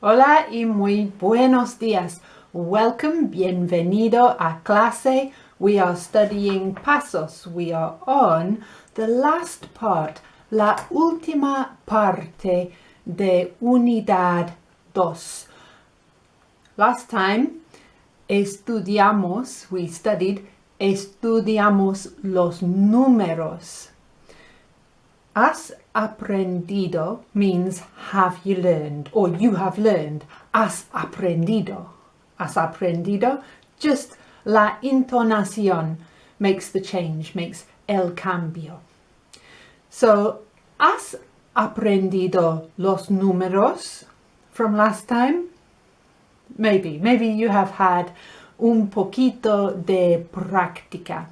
Hola y muy buenos días. Welcome, bienvenido a clase. We are studying Pasos. We are on the last part, la última parte de Unidad 2. Last time we studied estudiamos los números. Has aprendido means have you learned or you have learned. Has aprendido. Has aprendido. Just la entonación makes the change, makes el cambio. So, has aprendido los números from last time? Maybe you have had un poquito de práctica.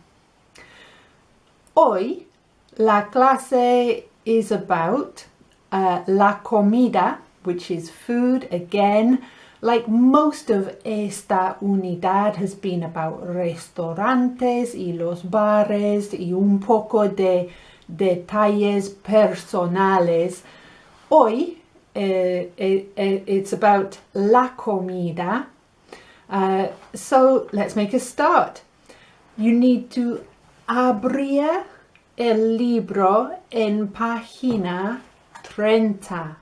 Hoy la clase is about la comida, which is food. Again, like most of esta unidad has been about restaurantes y los bares y un poco de detalles personales. Hoy it's about la comida. So let's make a start. You need to abrir el libro en página 30.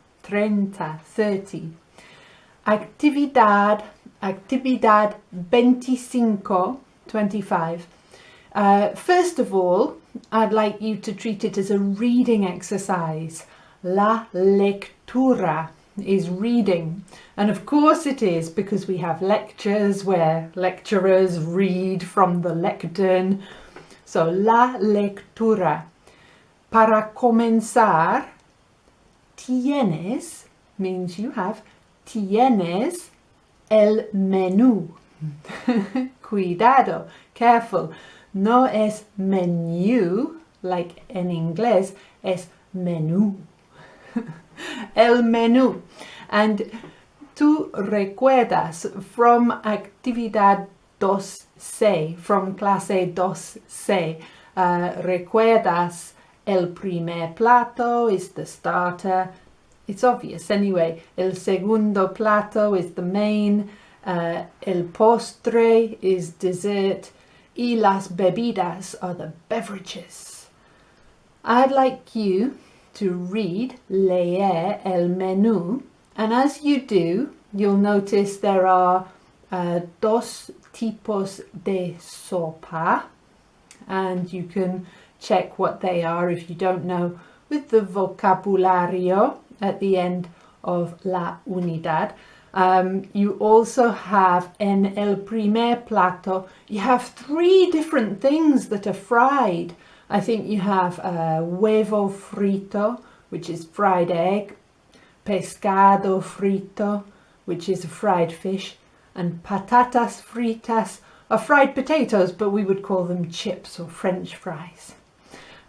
Actividad 25. First of all, I'd like you to treat it as a reading exercise. La lectura is reading. And of course it is, because we have lectures where lecturers read from the lectern. So, la lectura. Para comenzar, tienes means you have. Tienes el menú. Cuidado, careful. No es menú, like en inglés, es menú. El menú. And tú recuerdas from Actividad 2C, from clase 2C, recuerdas el primer plato is the starter. It's obvious anyway. El segundo plato is the main. El postre is dessert. Y las bebidas are the beverages. I'd like you to read, leer el menú. And as you do, you'll notice there are dos tipos de sopa. And you can check what they are if you don't know with the vocabulario at the end of la unidad. You also have en el primer plato, you have 3 different things that are fried. I think you have huevo frito, which is fried egg, pescado frito, which is a fried fish, and patatas fritas are fried potatoes, but we would call them chips or French fries.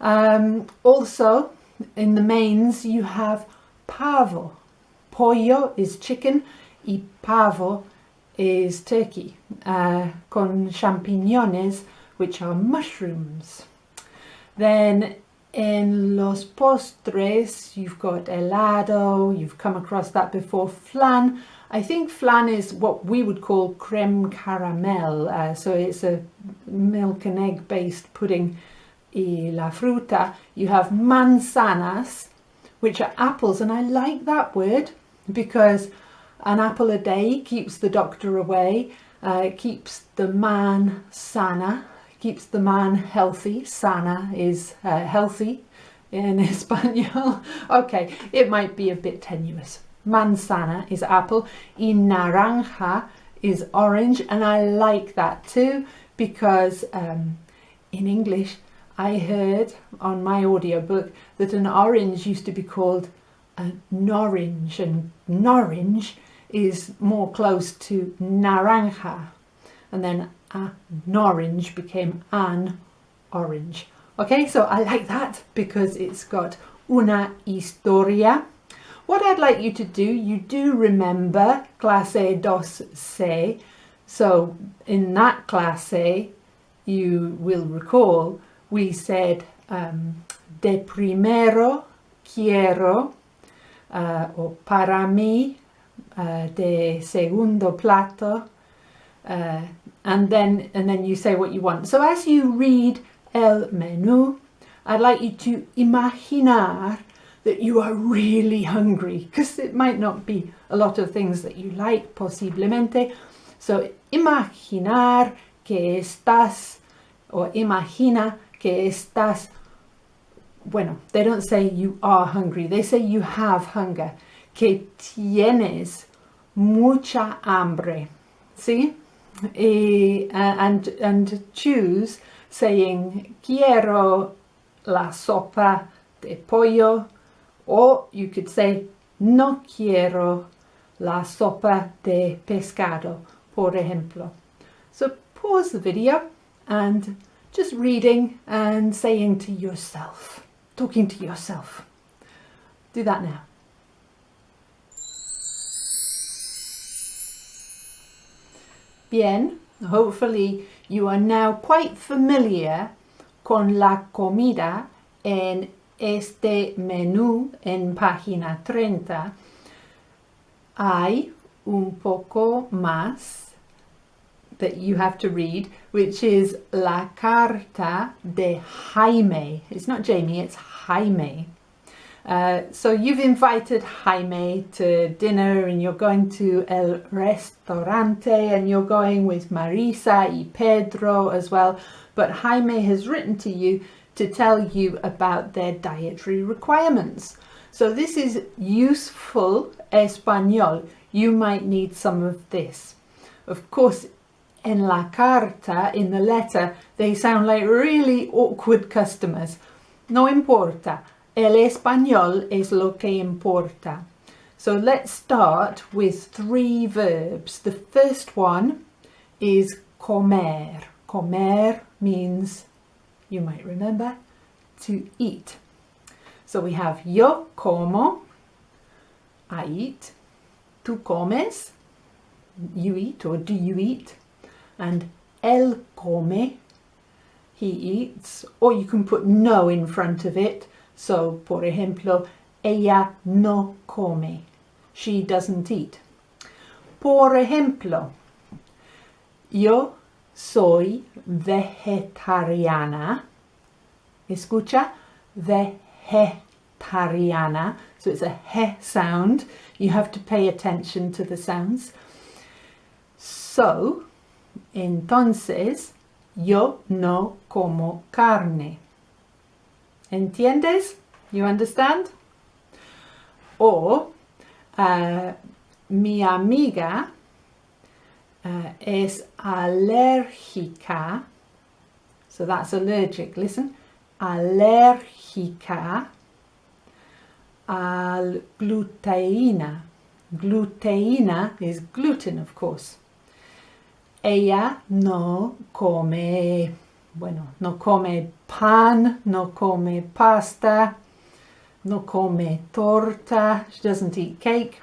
Also, in the mains, you have pavo. Pollo is chicken, y pavo is turkey, con champiñones, which are mushrooms. Then in los postres, you've got helado, you've come across that before. Flan, I think flan is what we would call creme caramel, so it's a milk and egg based pudding. Y la fruta, you have manzanas, which are apples, and I like that word because an apple a day keeps the doctor away, keeps the man sana, keeps the man healthy. Sana is healthy in Espanol. Okay, it might be a bit tenuous. Manzana is apple, y naranja is orange, and I like that too because in English I heard on my audiobook that an orange used to be called an orange, and orange is more close to naranja, and then an orange became an orange. Okay, so I like that because it's got una historia. What I'd like you to do, you do remember clase 2C, so in that clase you will recall we said de primero quiero, or para mí de segundo plato, and then you say what you want. So as you read el menú, I'd like you to imaginar that you are really hungry, because it might not be a lot of things that you like, posiblemente. So imaginar que estás, or imagina que estás, bueno, they don't say you are hungry, they say you have hunger, que tienes mucha hambre, see? And choose saying quiero la sopa de pollo, or you could say no quiero la sopa de pescado, por ejemplo. So pause the video and just reading and saying to yourself, talking to yourself. Do that now. Bien, hopefully you are now quite familiar con la comida en este menú en página 30. Hay un poco más that you have to read, which is la carta de Jaime. It's not Jamie, it's Jaime. So you've invited Jaime to dinner and you're going to el restaurante and you're going with Marisa y Pedro as well. But Jaime has written to you to tell you about their dietary requirements. So this is useful español. You might need some of this. Of course, en la carta, in the letter, they sound like really awkward customers. No importa. El español es lo que importa. So let's start with 3 verbs. The first one is comer. Comer means, you might remember, to eat. So we have yo como, I eat. Tú comes, you eat or do you eat. And él come, he eats. Or you can put no in front of it. So, por ejemplo, ella no come. She doesn't eat. Por ejemplo, yo soy vegetariana. Escucha, vegetariana. So it's a he sound. You have to pay attention to the sounds. So, entonces, yo no como carne. ¿Entiendes? You understand? Or, mi amiga es alérgica. So that's allergic. Listen. Alérgica al gluteína. Gluteína is gluten, of course. Ella no come, no come pan, no come pasta, no come torta. She doesn't eat cake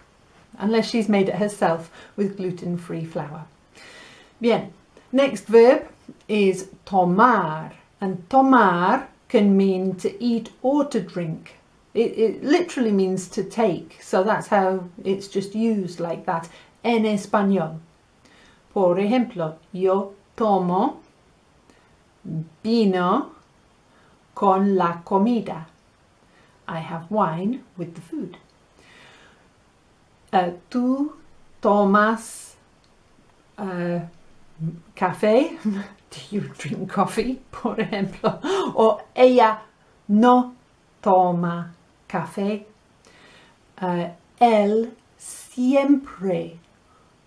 unless she's made it herself with gluten-free flour. Bien, next verb is tomar. And tomar can mean to eat or to drink. It literally means to take. So that's how it's just used like that en español. Por ejemplo, yo tomo vino con la comida. I have wine with the food. Tú tomas café. Do you drink coffee, por ejemplo? O ella no toma café. Él siempre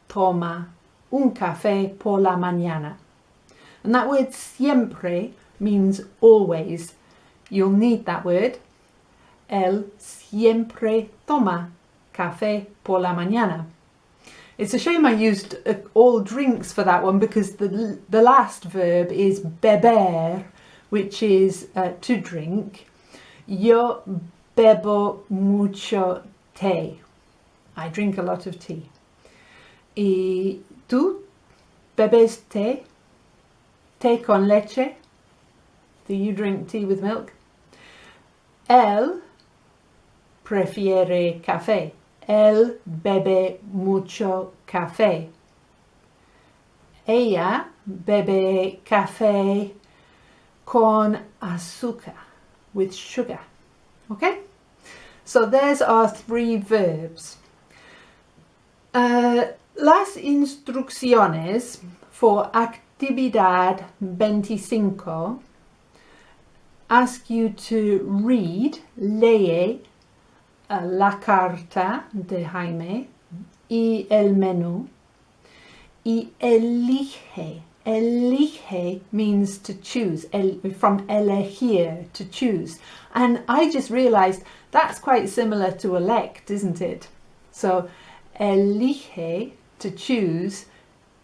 toma un café por la mañana. And that word siempre means always. You'll need that word. Él siempre toma café por la mañana. It's a shame I used all drinks for that one because the last verb is beber, which is to drink. Yo bebo mucho té. I drink a lot of tea. Y tú bebes té? Té con leche? Do you drink tea with milk? Él prefiere café. Él bebe mucho café. Ella bebe café con azúcar, with sugar. Okay? So there's our 3 verbs. Las instrucciones for Actividad 25 ask you to read, lee la carta de Jaime y el menú, y elige. Elige means to choose, from elegir, to choose. And I just realized that's quite similar to elect, isn't it? So elige, to choose,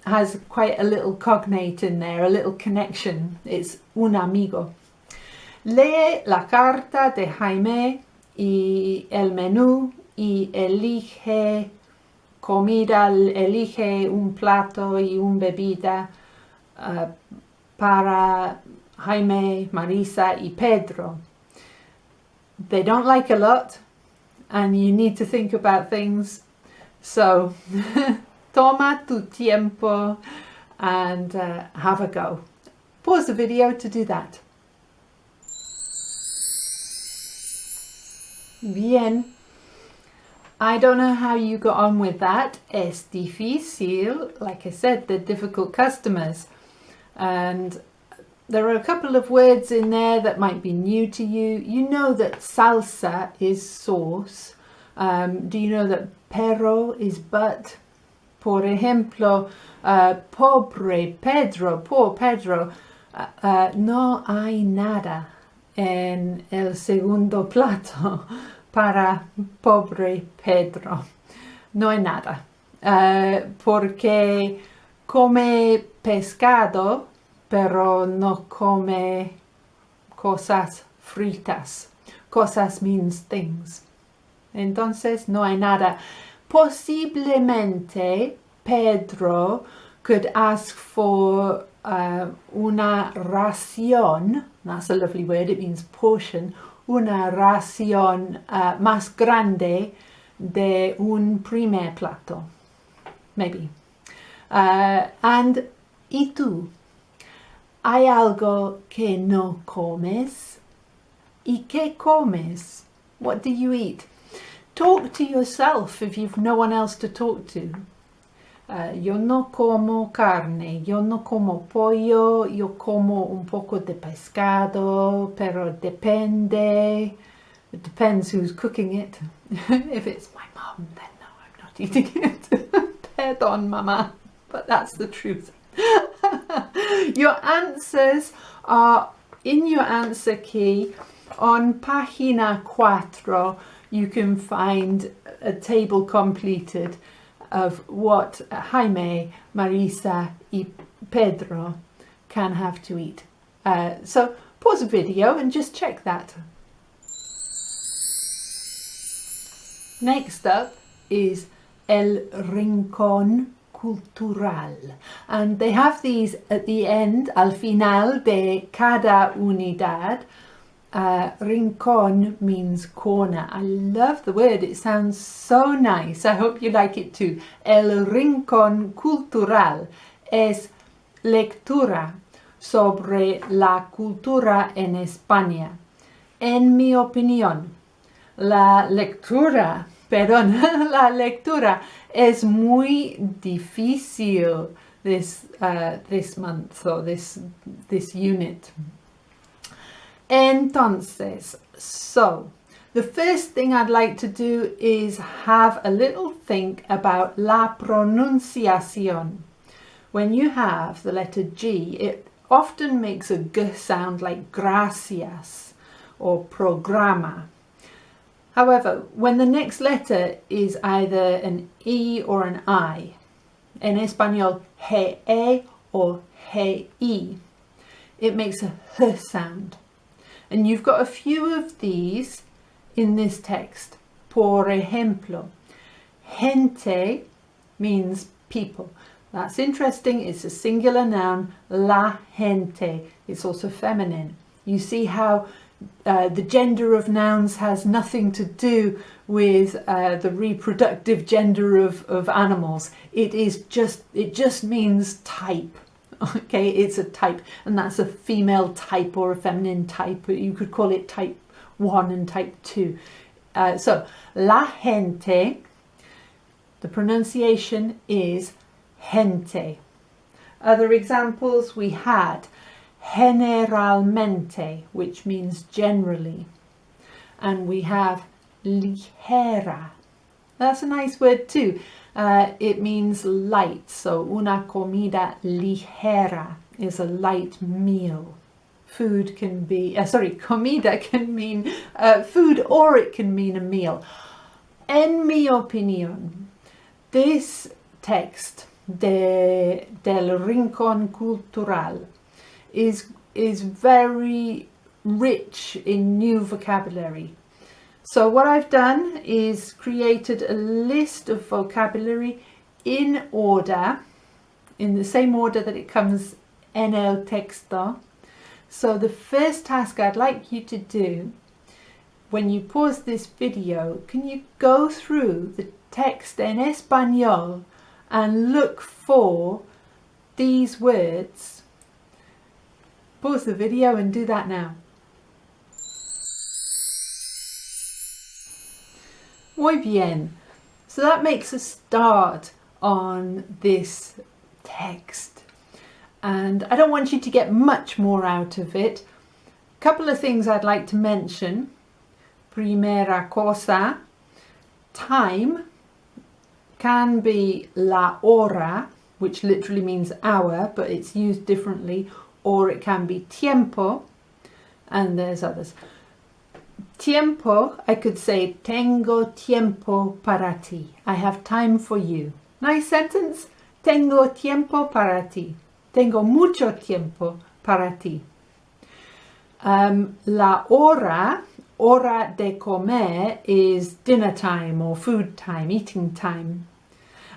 has quite a little cognate in there, a little connection. It's un amigo. Lee la carta de Jaime y el menú, y elige comida, elige un plato y una bebida para Jaime, Marisa y Pedro. They don't like a lot, and you need to think about things. So toma tu tiempo and have a go. Pause the video to do that. Bien. I don't know how you got on with that. Es difícil. Like I said, they're difficult customers. And there are a couple of words in there that might be new to you. You know that salsa is sauce. Do you know that pero is but? Por ejemplo, pobre Pedro, poor Pedro, no hay nada en el segundo plato para pobre Pedro. No hay nada. Porque come pescado, pero no come cosas fritas. Cosas means things. Entonces no hay nada. Posiblemente Pedro could ask for una ración. That's a lovely word. It means portion. Una ración más grande de un primer plato. Maybe. And ¿y tú? ¿Hay algo que no comes? ¿Y qué comes? What do you eat? Talk to yourself if you've no one else to talk to. Yo no como carne, yo no como pollo, yo como un poco de pescado, pero depende. It depends who's cooking it. If it's my mum, then no, I'm not eating it. Perdón, mama, but that's the truth. Your answers are in your answer key on página 4. You can find a table completed of what Jaime, Marisa y Pedro can have to eat. So pause the video and just check that. Next up is El Rincón Cultural. And they have these at the end, al final de cada unidad. Rincón means corner. I love the word. It sounds so nice. I hope you like it too. El Rincón Cultural es lectura sobre la cultura en España. En mi opinión, la lectura es muy difícil this month or this unit. Entonces, so the first thing I'd like to do is have a little think about la pronunciación. When you have the letter G, it often makes a G sound like gracias or programa. However, when the next letter is either an E or an I, in Espanol, he or he, it makes a H sound. And you've got a few of these in this text. Por ejemplo, gente means people. That's interesting. It's a singular noun, la gente. It's also feminine. You see how the gender of nouns has nothing to do with the reproductive gender of animals. It just means type. Okay, it's a type, and that's a female type or a feminine type. You could call it type 1 and type 2. So, la gente, the pronunciation is gente. Other examples we had generalmente, which means generally. And we have ligera. That's a nice word too. It means light. So una comida ligera is a light meal. Food can be, comida can mean food, or it can mean a meal. En mi opinión, this text del Rincón Cultural is very rich in new vocabulary. So what I've done is created a list of vocabulary in order, in the same order that it comes en el texto. So the first task I'd like you to do, when you pause this video, can you go through the text en español and look for these words? Pause the video and do that now. Muy bien. So that makes a start on this text. And I don't want you to get much more out of it. A couple of things I'd like to mention. Primera cosa, time can be la hora, which literally means hour, but it's used differently, or it can be tiempo, and there's others. Tiempo, I could say, tengo tiempo para ti. I have time for you. Nice sentence. Tengo tiempo para ti. Tengo mucho tiempo para ti. La hora, hora de comer, is dinner time or food time, eating time.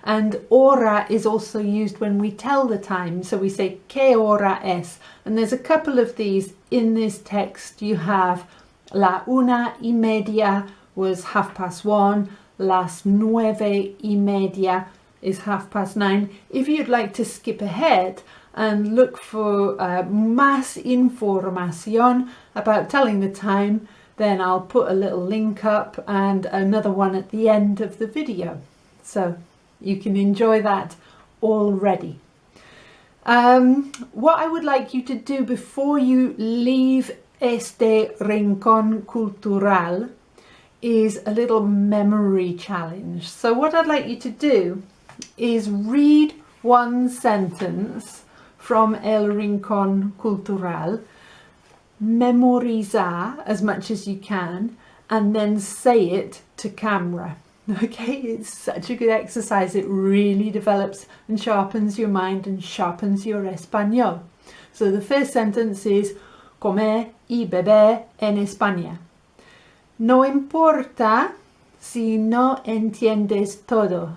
And hora is also used when we tell the time. So we say, ¿qué hora es? And there's a couple of these in this text. You have la 1:30 was 1:30. Las 9:30 is 9:30. If you'd like to skip ahead and look for más información about telling the time, then I'll put a little link up and another one at the end of the video. So you can enjoy that already. What I would like you to do before you leave este Rincón Cultural is a little memory challenge. So what I'd like you to do is read one sentence from El Rincón Cultural, memorizar as much as you can, and then say it to camera. Okay, it's such a good exercise. It really develops and sharpens your mind and sharpens your español. So the first sentence is comer y beber en España. No importa si no entiendes todo.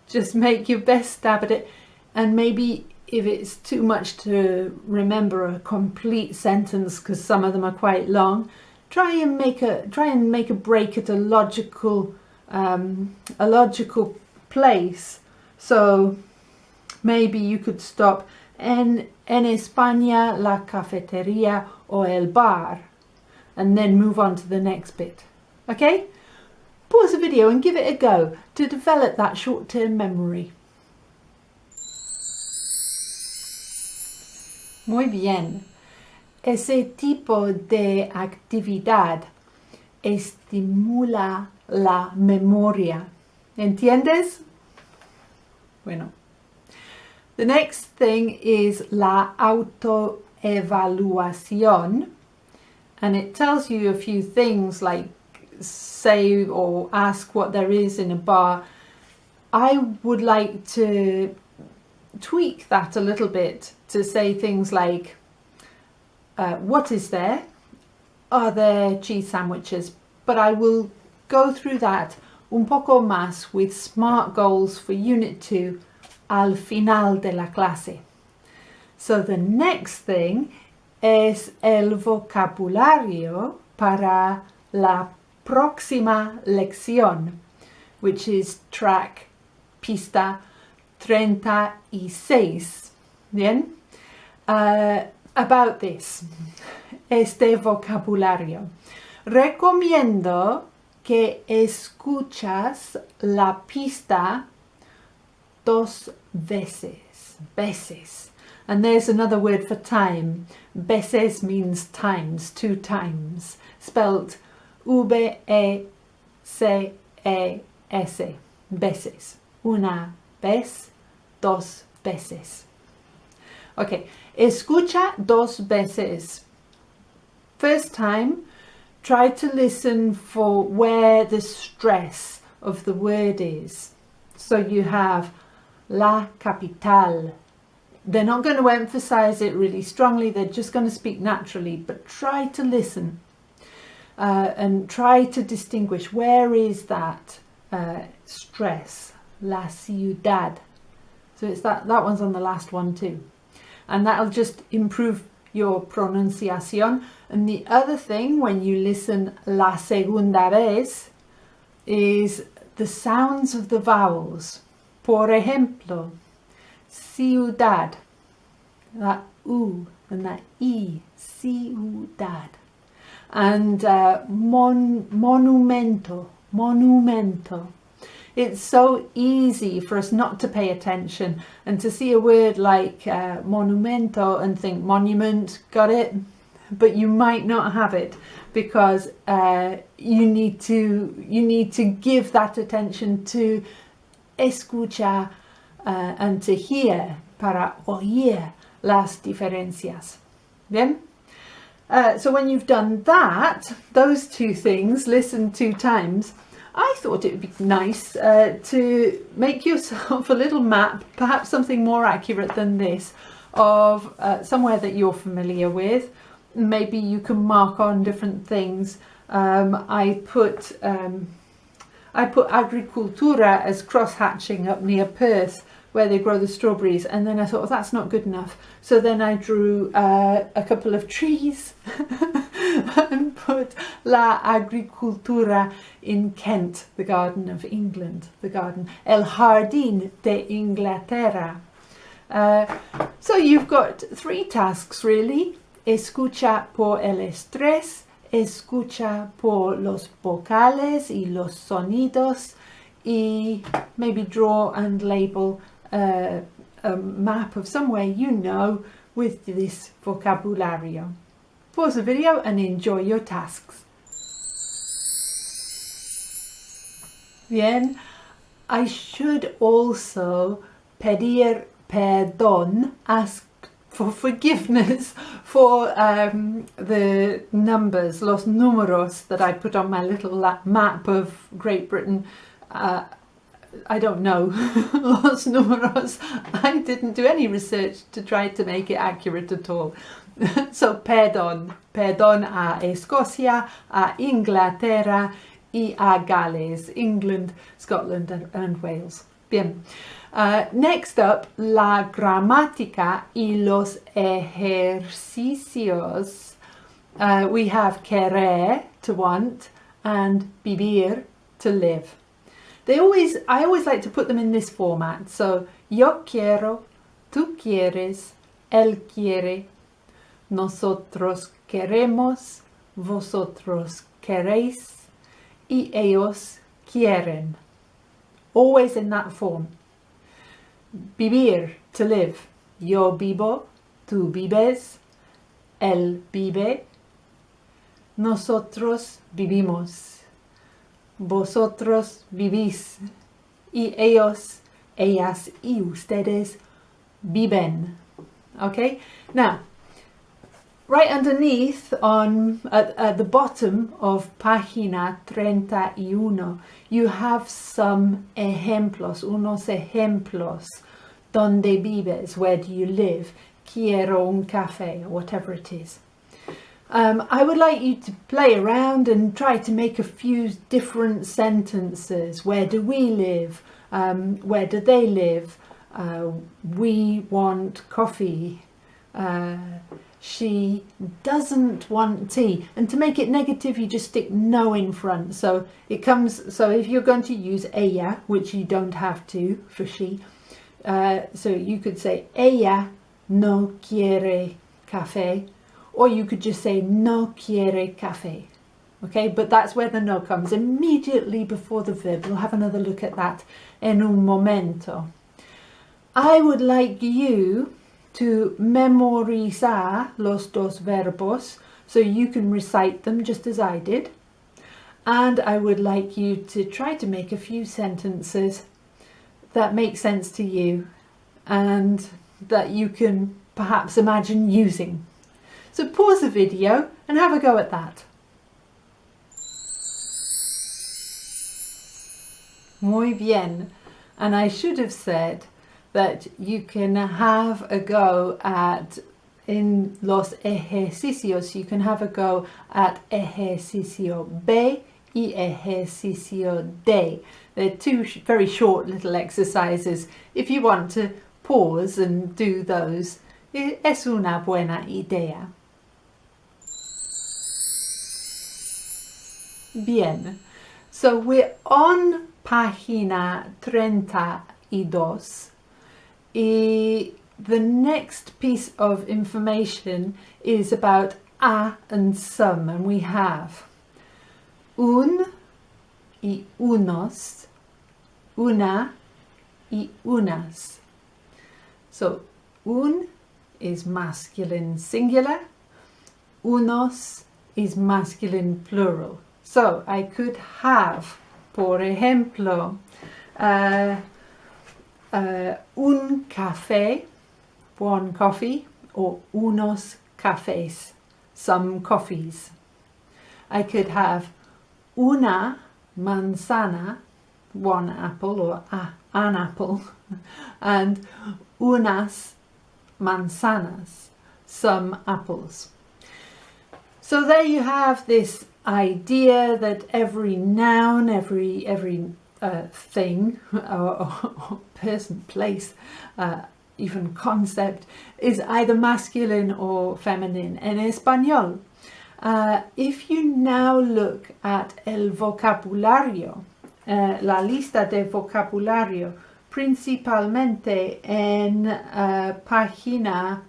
Just make your best stab at it, and maybe if it's too much to remember a complete sentence, because some of them are quite long, try and make a break at a logical place. So maybe you could stop en España la cafetería o el bar, and then move on to the next bit. Okay? Pause the video and give it a go to develop that short-term memory. Muy bien. Ese tipo de actividad estimula la memoria. ¿Entiendes? Bueno. The next thing is la autoevaluación, and it tells you a few things like say or ask what there is in a bar. I would like to tweak that a little bit to say things like, what is there? Are there cheese sandwiches? But I will go through that un poco más with SMART goals for Unit 2 al final de la clase. So the next thing es el vocabulario para la próxima lección, which is track pista 36. Bien? About this, este vocabulario. Recomiendo que escuchas la pista 2 veces. And there's another word for time. Veces means times, 2 times. Spelt V-E-C-E-S. Veces. Una vez, 2 veces. Okay, escucha 2 veces. First time, try to listen for where the stress of the word is. So you have la capital. They're not going to emphasize it really strongly, they're just going to speak naturally, but try to listen and try to distinguish where is that stress, la ciudad. So it's that one's on the last one too. And that'll just improve your pronunciación. And the other thing when you listen la segunda vez is the sounds of the vowels. Por ejemplo, ciudad, that U and that E, ciudad. And monumento. It's so easy for us not to pay attention and to see a word like monumento and think monument, got it? But you might not have it because you need to give that attention to escuchar and to hear para oír las diferencias. Bien? So when you've done that, those 2 things, listen 2 times, I thought it would be nice to make yourself a little map, perhaps something more accurate than this, of somewhere that you're familiar with. Maybe you can mark on different things. I put agricultura as cross-hatching up near Perth, where they grow the strawberries, and then I thought, that's not good enough. So then I drew a couple of trees and put la agricultura in Kent, the garden of England, el jardín de Inglaterra. So you've got 3 tasks really. Escucha por el estrés, escucha por los vocales y los sonidos, y maybe draw and label a map of somewhere you know with this vocabulario. Pause the video and enjoy your tasks. Bien, I should also pedir perdón, ask for forgiveness for the numbers, los números that I put on my little map of Great Britain. I don't know, los números. I didn't do any research to try to make it accurate at all. So perdón a Escocia, a Inglaterra y a Gales, England, Scotland and Wales. Bien. Next up, la gramática y los ejercicios. We have querer, to want, and vivir, to live. I always like to put them in this format. So, yo quiero, tú quieres, él quiere, nosotros queremos, vosotros queréis, y ellos quieren. Always in that form. Vivir, to live. Yo vivo, tú vives, él vive, nosotros vivimos, vosotros vivís, y ellos, ellas y ustedes viven. Okay? Now, right underneath at the bottom of página 31, you have some ejemplos, unos ejemplos. Donde vives? Where do you live? Quiero un café, or whatever it is. I would like you to play around and try to make a few different sentences. Where do we live? Where do they live? We want coffee. She doesn't want tea. And to make it negative, you just stick no in front. So it comes, so if you're going to use ella, which you don't have to for she, so you could say ella no quiere café, or you could just say no quiere café. Okay, but that's where the no comes immediately before the verb. We'll have another look at that en un momento. I would like you to memorizar los dos verbos so you can recite them just as I did. And I would like you to try to make a few sentences that make sense to you and that you can perhaps imagine using. So pause the video and have a go at that. Muy bien. And I should have said that you can have a go at, in los ejercicios, you can have a go at ejercicio B y ejercicio D. They're two very short little exercises. If you want to pause and do those, es una buena idea. Bien, so we're on página 32. The next piece of information is about a and some, and we have un y unos, una y unas. So un is masculine singular, unos is masculine plural. So I could have, por ejemplo, un café, one coffee, or unos cafés, some coffees. I could have una manzana, one apple, or an apple, and unas manzanas, some apples. So there you have this idea that every noun, every thing or person, place, even concept is either masculine or feminine en español. If you now look at el vocabulario, la lista de vocabulario, principalmente en página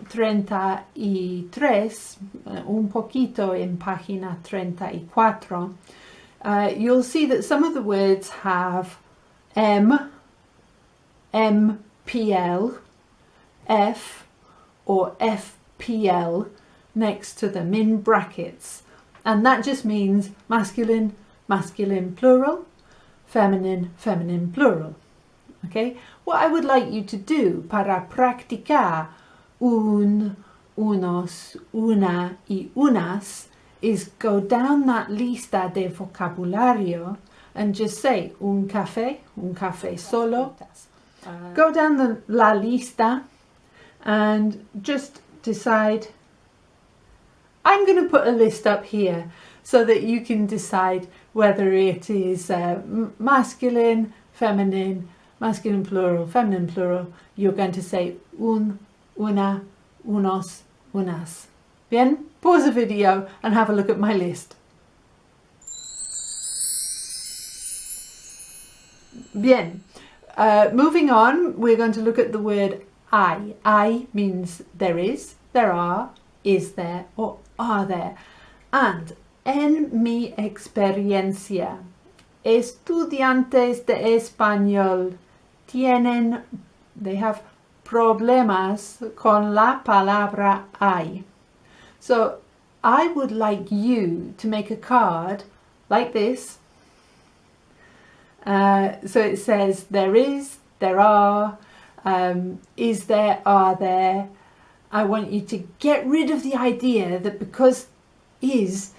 33, un poquito en página 34, you'll see that some of the words have MPL, F or FPL next to them in brackets. And that just means masculine, masculine plural, feminine, feminine plural. Okay? What I would like you to do para practicar un, unos, una y unas is go down that lista de vocabulario and just say un café solo. Go down la lista and just decide. I'm going to put a list up here so that you can decide whether it is masculine, feminine, masculine plural, feminine plural. You're going to say un, una, unos, unas. Bien? Pause the video and have a look at my list. Bien. Moving on, we're going to look at the word I. I means there is, there are, is there, or are there. And en mi experiencia, estudiantes de español they have problemas con la palabra hay. So I would like you to make a card like this. So it says there is, there are, is there, are there. I want you to get rid of the idea that because is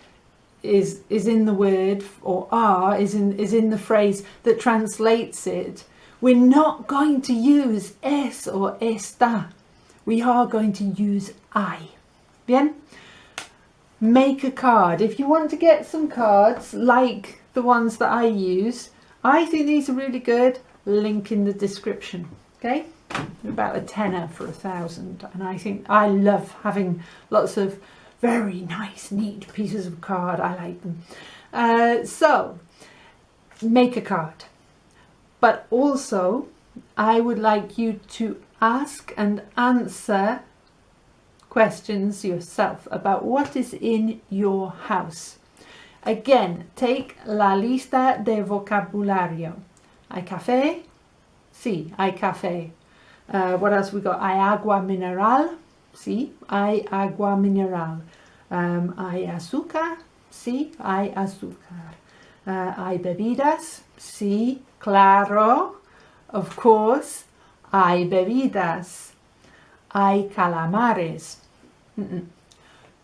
in the word, or are is in the phrase that translates it, we're not going to use es or está. We are going to use I. Bien? Make a card. If you want to get some cards like the ones that I use, I think these are really good. Link in the description. Okay? about a tenner for 1,000. And I think I love having lots of very nice, neat pieces of card. I like them. So make a card. But also, I would like you to ask and answer questions yourself about what is in your house. Again, take la lista de vocabulario. Hay café? Sí, hay café. What else we got? Hay agua mineral? Sí, hay agua mineral. Hay azúcar? Sí, hay azúcar. Hay bebidas? Sí, claro. Of course, hay bebidas. Hay calamares.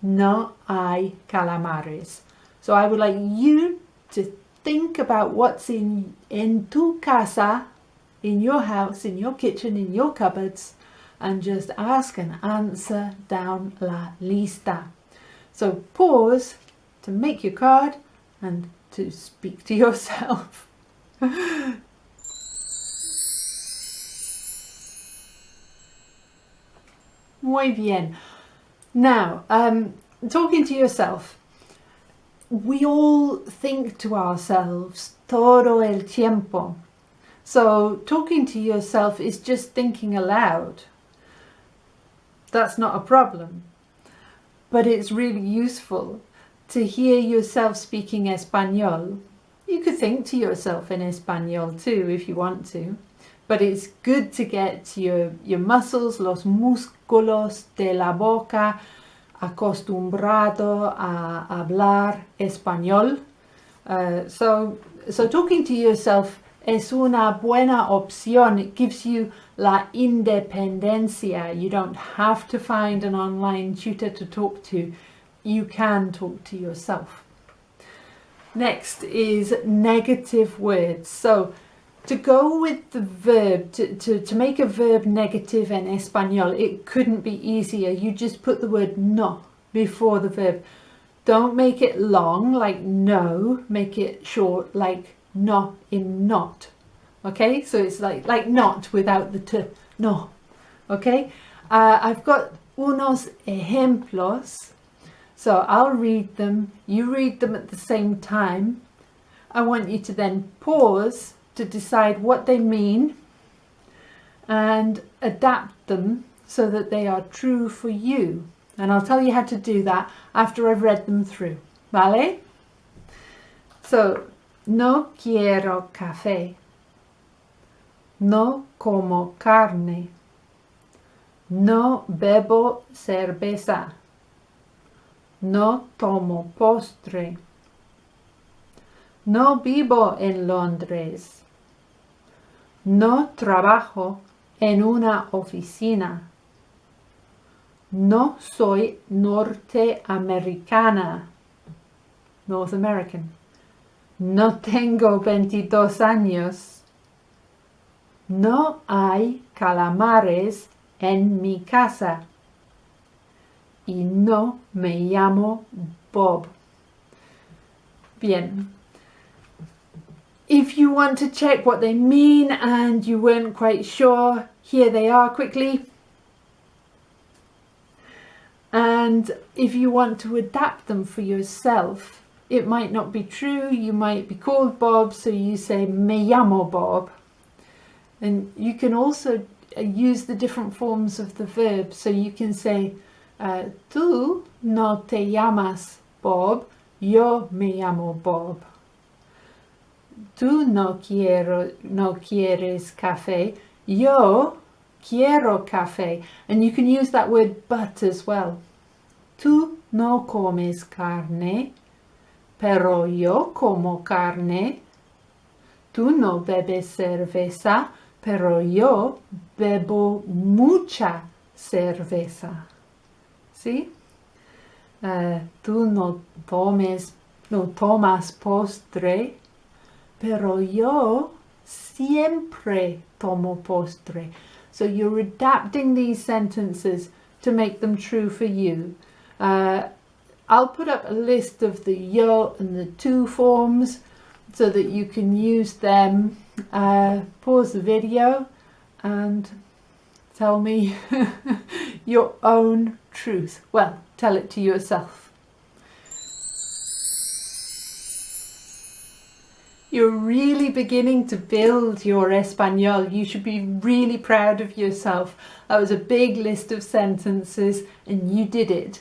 No hay calamares. So I would like you to think about what's in tu casa, in your house, in your kitchen, in your cupboards, and just ask and answer down la lista. So pause to make your card and to speak to yourself. Muy bien. Now, talking to yourself. We all think to ourselves todo el tiempo. So talking to yourself is just thinking aloud. That's not a problem. But it's really useful to hear yourself speaking Español. You could think to yourself in Español too if you want to. But it's good to get your muscles, los músculos de la boca, acostumbrado a hablar español. So talking to yourself es una buena opción. It gives you la independencia. You don't have to find an online tutor to talk to. You can talk to yourself. Next is negative words. So to go with the verb, to make a verb negative in Español, it couldn't be easier. You just put the word no before the verb. Don't make it long like no, make it short like no in not. Okay, so it's like not without the t, no. Okay, I've got unos ejemplos, so I'll read them, you read them at the same time. I want you to then pause to decide what they mean and adapt them so that they are true for you. And I'll tell you how to do that after I've read them through. ¿Vale? So, no quiero café. No como carne. No bebo cerveza. No tomo postre. No vivo en Londres. No trabajo en una oficina. No soy norteamericana. North American. No tengo 22 años. No hay calamares en mi casa. Y no me llamo Bob. Bien. If you want to check what they mean and you weren't quite sure, here they are quickly. And if you want to adapt them for yourself, it might not be true. You might be called Bob, so you say me llamo Bob. And you can also use the different forms of the verb. So you can say, tú no te llamas Bob, yo me llamo Bob. Tú no quieres café, yo quiero café. And you can use that word but as well. Tú no comes carne, pero yo como carne. Tú no bebes cerveza, pero yo bebo mucha cerveza. ¿Sí? Tú no tomas postre, pero yo siempre tomo postre. So you're adapting these sentences to make them true for you. I'll put up a list of the yo and the tu forms so that you can use them. Pause the video and Tell me your own truth. Well, tell it to yourself. You're really beginning to build your Espanol. You should be really proud of yourself. That was a big list of sentences and you did it.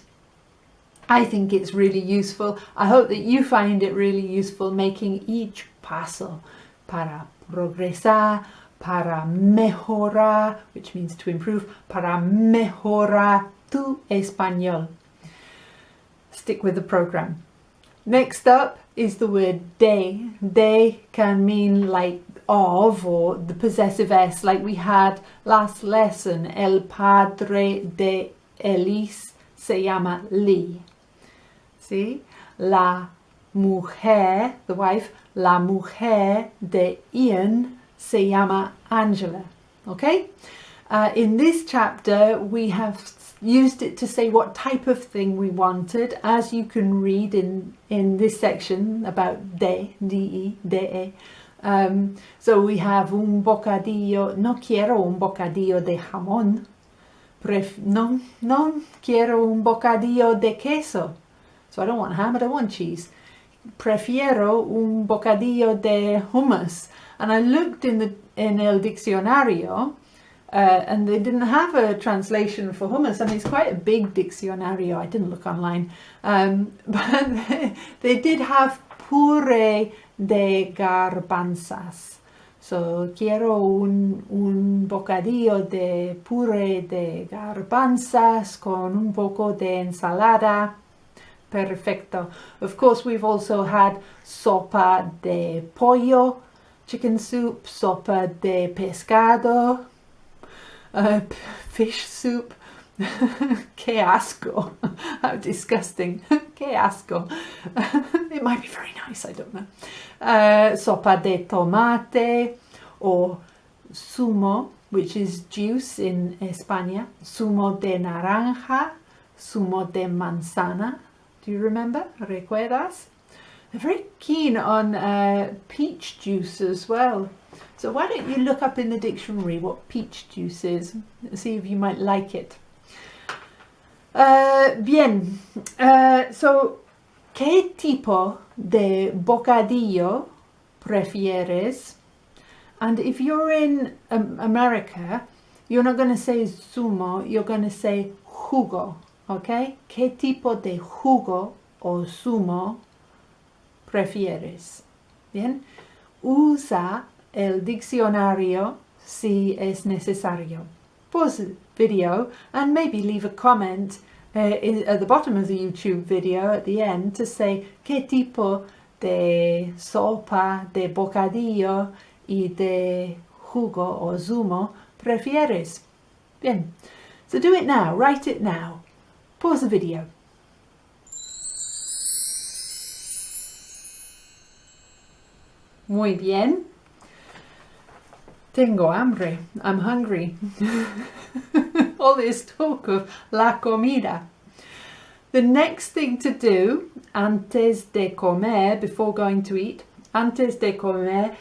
I think it's really useful. I hope that you find it really useful making each paso para progresar, para mejorar, which means to improve, para mejorar tu español. Stick with the program. Next up is the word de. De can mean like of or the possessive s, like we had last lesson. El padre de Elise se llama Lee. See? La mujer, the wife, la mujer de Ian se llama Angela. Okay? In this chapter, we have used it to say what type of thing we wanted, as you can read in this section about de, de, de. So we have un bocadillo, no quiero un bocadillo de jamón. No quiero un bocadillo de queso. So I don't want ham, I don't want cheese. Prefiero un bocadillo de hummus. And I looked in el diccionario, and they didn't have a translation for hummus. I mean, it's quite a big diccionario. I didn't look online. But they did have puré de garbanzas. So, quiero un bocadillo de puré de garbanzas con un poco de ensalada. Perfecto. Of course, we've also had sopa de pollo, chicken soup, sopa de pescado, fish soup. Que asco. How disgusting. Que asco. It might be very nice, I don't know. Sopa de tomate or zumo, which is juice in España. Zumo de naranja, zumo de manzana. Do you remember? ¿Recuerdas? They're very keen on peach juice as well. So why don't you look up in the dictionary what peach juice is, see if you might like it. Bien, so ¿qué tipo de bocadillo prefieres? And if you're in America, you're not going to say zumo, you're going to say jugo, okay? ¿Qué tipo de jugo o zumo prefieres? Bien, usa el diccionario si es necesario. Pause the video and maybe leave a comment at the bottom of the YouTube video at the end to say qué tipo de sopa, de bocadillo y de jugo o zumo prefieres. Bien, so do it now, write it now. Pause the video. Muy bien. Tengo hambre. I'm hungry. All this talk of la comida. The next thing to do, antes de comer, before going to eat, antes de comer,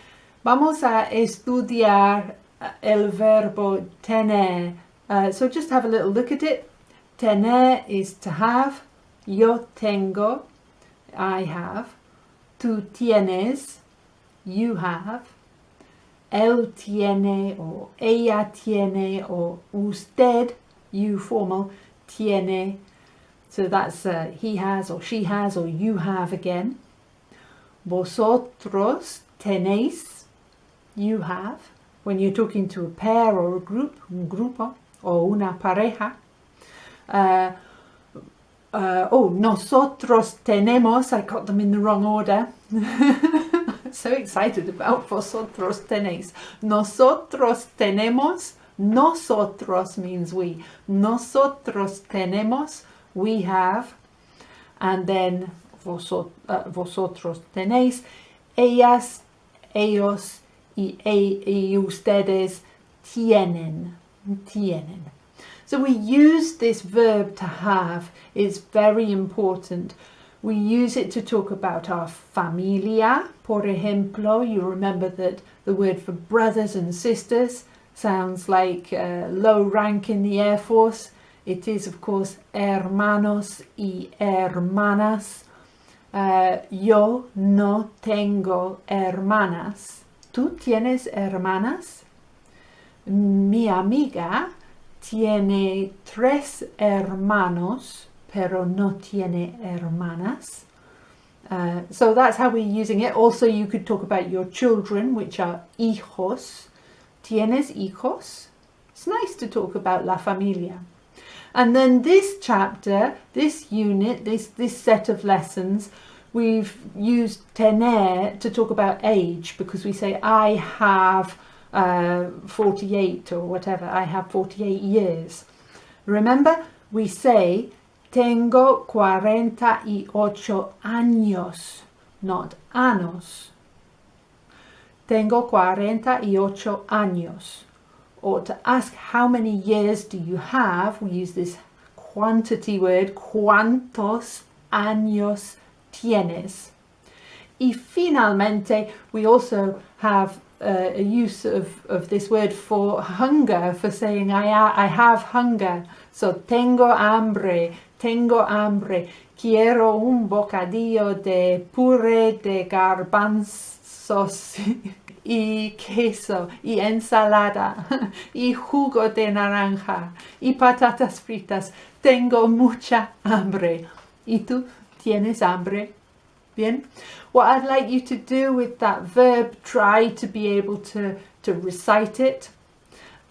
vamos a estudiar el verbo tener. So just have a little look at it. Tener is to have. Yo tengo, I have. Tú tienes, you have. Él tiene o ella tiene o usted, you formal, tiene. So that's he has or she has or you have again. Vosotros tenéis, you have. When you're talking to a pair or a group, un grupo o una pareja. Nosotros tenemos, I got them in the wrong order. So excited about vosotros tenéis. Nosotros tenemos. Nosotros means we. Nosotros tenemos, we have. And then vosotros tenéis. Ellas, ellos y ustedes tienen. Tienen. So we use this verb to have. It's very important. We use it to talk about our familia. Por ejemplo, you remember that the word for brothers and sisters, sounds like low rank in the Air Force. It is, of course, hermanos y hermanas. Yo no tengo hermanas. ¿Tú tienes hermanas? Mi amiga tiene 3 hermanos, pero no tiene hermanas. So that's how we're using it. Also, you could talk about your children, which are hijos. ¿Tienes hijos? It's nice to talk about la familia. And then this chapter, this unit, this set of lessons, we've used tener to talk about age, because we say I have 48 or whatever. I have 48 years. Remember, we say tengo 48 años, not años. Tengo 48 años. Or to ask how many years do you have, we use this quantity word, ¿cuántos años tienes? Y finalmente, we also have a use of this word for hunger, for saying I have hunger. So tengo hambre, quiero un bocadillo de puré de garbanzos y queso y ensalada y jugo de naranja y patatas fritas. Tengo mucha hambre. ¿Y tú tienes hambre? Bien. What I'd like you to do with that verb, try to be able to recite it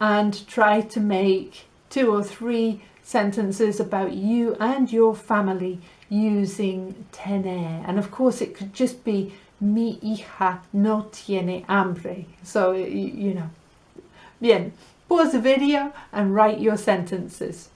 and try to make 2 or 3 sentences about you and your family using tener. And of course it could just be mi hija no tiene hambre. So, you know. Bien. Pause the video and write your sentences.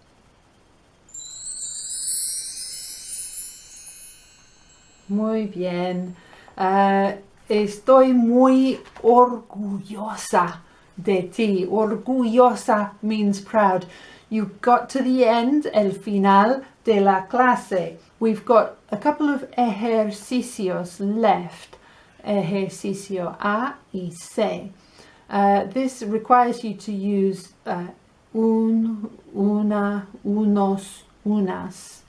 Muy bien. Estoy muy orgullosa de ti. Orgullosa means proud. You got to the end, el final de la clase. We've got a couple of ejercicios left. Ejercicio A y C. This requires you to use un, una, unos, unas.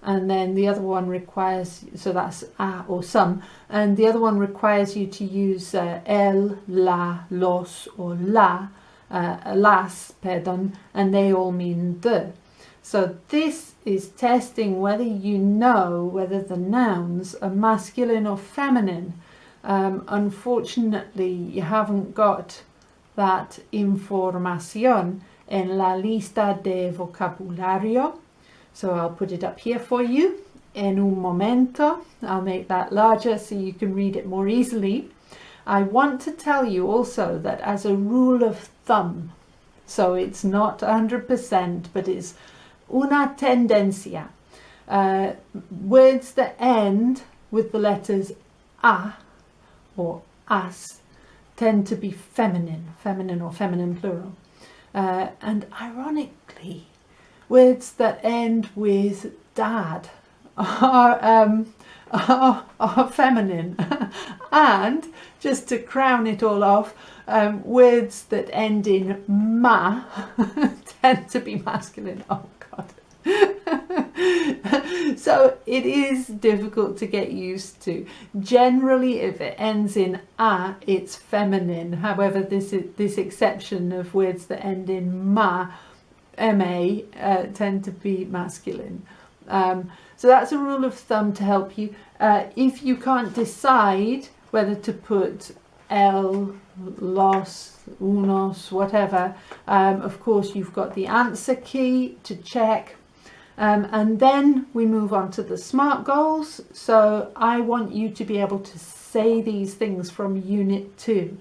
And then the other one requires, so that's a or some, and the other one requires you to use el, la, los or la, las, pardon, and they all mean the. So this is testing whether you know whether the nouns are masculine or feminine. Unfortunately, you haven't got that información en la lista de vocabulario. So I'll put it up here for you. En un momento. I'll make that larger so you can read it more easily. I want to tell you also that as a rule of thumb, so it's not 100%, but it's una tendencia. Words that end with the letters a or as tend to be feminine or feminine plural. And ironically, words that end with dad are feminine. And just to crown it all off, words that end in ma tend to be masculine. Oh God. So it is difficult to get used to. Generally, if it ends in a, it's feminine. However, this exception of words that end in ma, tend to be masculine. So that's a rule of thumb to help you. If you can't decide whether to put el, los, unos, whatever, of course you've got the answer key to check. And then we move on to the SMART goals. So I want you to be able to say these things from Unit 2.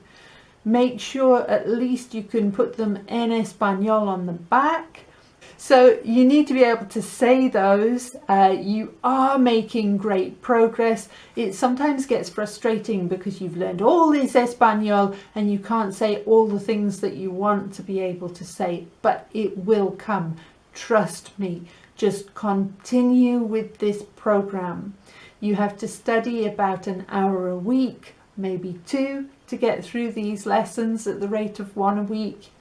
Make sure at least you can put them en español on the back. So you need to be able to say those. You are making great progress. It sometimes gets frustrating because you've learned all this español and you can't say all the things that you want to be able to say, but it will come. Trust me. Just continue with this program. You have to study about an hour a week, maybe 2, to get through these lessons at the rate of 1 a week.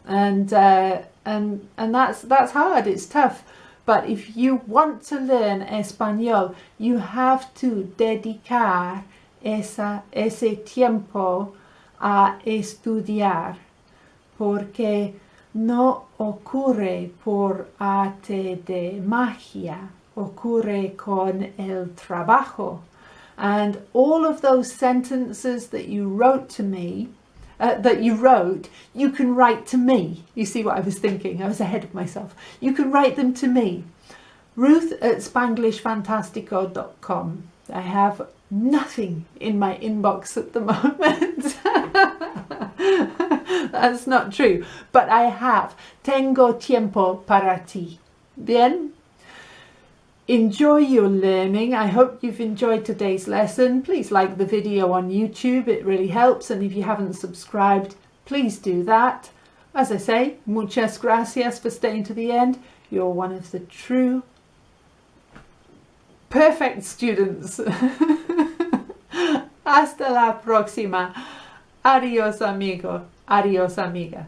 and that's hard. It's tough. But if you want to learn español, you have to dedicar ese tiempo a estudiar, porque no ocurre por arte de magia, ocurre con el trabajo. And all of those sentences that you wrote to me, you can write to me. You see what I was thinking? I was ahead of myself. You can write them to me. Ruth@spanglishfantastico.com. I have nothing in my inbox at the moment. That's not true. But I have. Tengo tiempo para ti. Bien? Enjoy your learning. I hope you've enjoyed today's lesson. Please like the video on YouTube. It really helps. And if you haven't subscribed, please do that. As I say, muchas gracias for staying to the end. You're one of the true perfect students. Hasta la próxima. Adiós, amigo. Adiós, amiga.